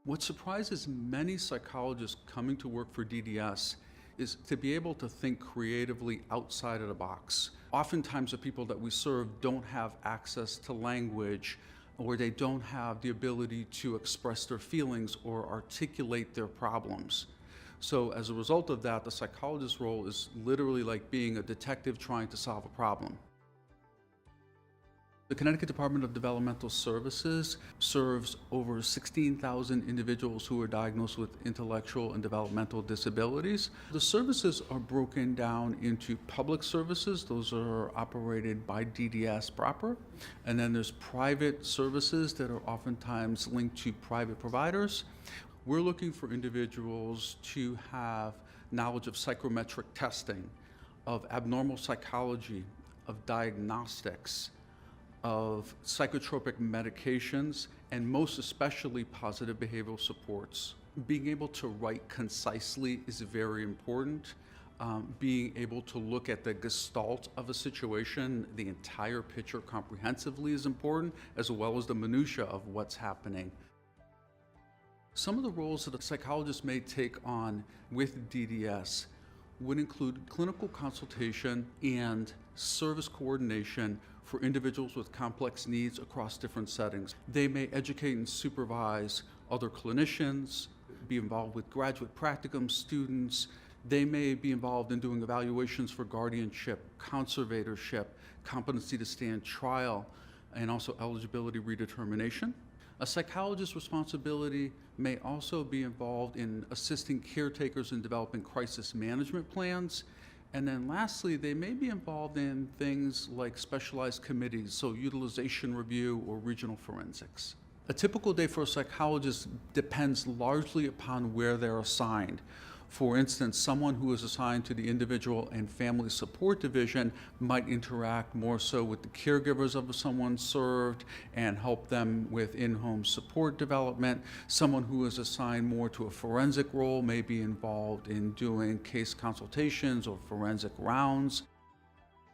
What surprises many psychologists coming to work for DDS is to be able to think creatively outside of the box. Oftentimes the people that we serve don't have access to language, or they don't have the ability to express their feelings or articulate their problems. So as a result of that, the psychologist role is literally like being a detective trying to solve a problem. The Connecticut Department of Developmental Services serves over 16,000 individuals who are diagnosed with intellectual and developmental disabilities. The services are broken down into public services. Those are operated by DDS proper. And then there's private services that are oftentimes linked to private providers. We're looking for individuals to have knowledge of psychometric testing, of abnormal psychology, of diagnostics, of psychotropic medications, and most especially positive behavioral supports. Being able to write concisely is very important. Being able to look at the gestalt of a situation, the entire picture comprehensively is important, as well as the minutia of what's happening. Some of the roles that a psychologist may take on with DDS would include clinical consultation and service coordination for individuals with complex needs across different settings. They may educate and supervise other clinicians, be involved with graduate practicum students. They may be involved in doing evaluations for guardianship, conservatorship, competency to stand trial, and also eligibility redetermination. A psychologist's responsibility may also be involved in assisting caretakers in developing crisis management plans. And then lastly, they may be involved in things like specialized committees, so utilization review or regional forensics. A typical day for a psychologist depends largely upon where they're assigned. For instance, someone who is assigned to the Individual and Family Support Division might interact more so with the caregivers of someone served and help them with in-home support development. Someone who is assigned more to a forensic role may be involved in doing case consultations or forensic rounds.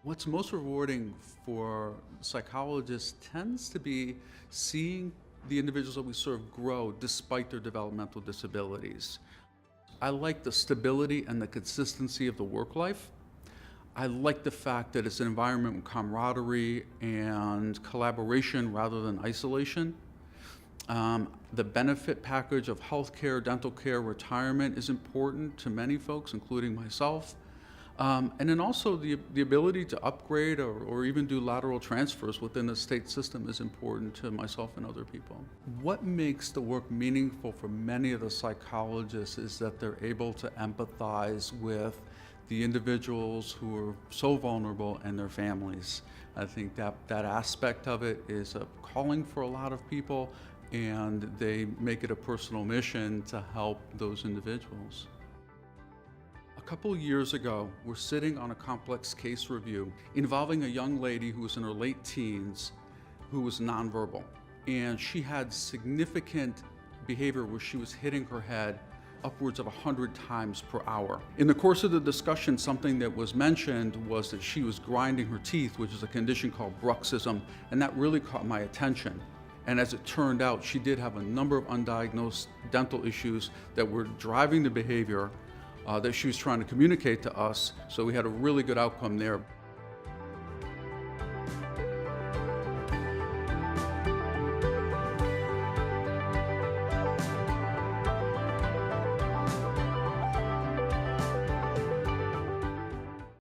What's most rewarding for psychologists tends to be seeing the individuals that we serve grow despite their developmental disabilities. I like the stability and the consistency of the work life. I like the fact that it's an environment with camaraderie and collaboration rather than isolation. The benefit package of healthcare, dental care, retirement is important to many folks, including myself. And then also the ability to upgrade or even do lateral transfers within the state system is important to myself and other people. What makes the work meaningful for many of the psychologists is that they're able to empathize with the individuals who are so vulnerable and their families. I think that aspect of it is a calling for a lot of people, and they make it a personal mission to help those individuals. A couple years ago, we're sitting on a complex case review involving a young lady who was in her late teens who was nonverbal. And she had significant behavior where she was hitting her head upwards of 100 times per hour. In the course of the discussion, something that was mentioned was that she was grinding her teeth, which is a condition called bruxism, and that really caught my attention. And as it turned out, she did have a number of undiagnosed dental issues that were driving the behavior that she was trying to communicate to us, so we had a really good outcome there.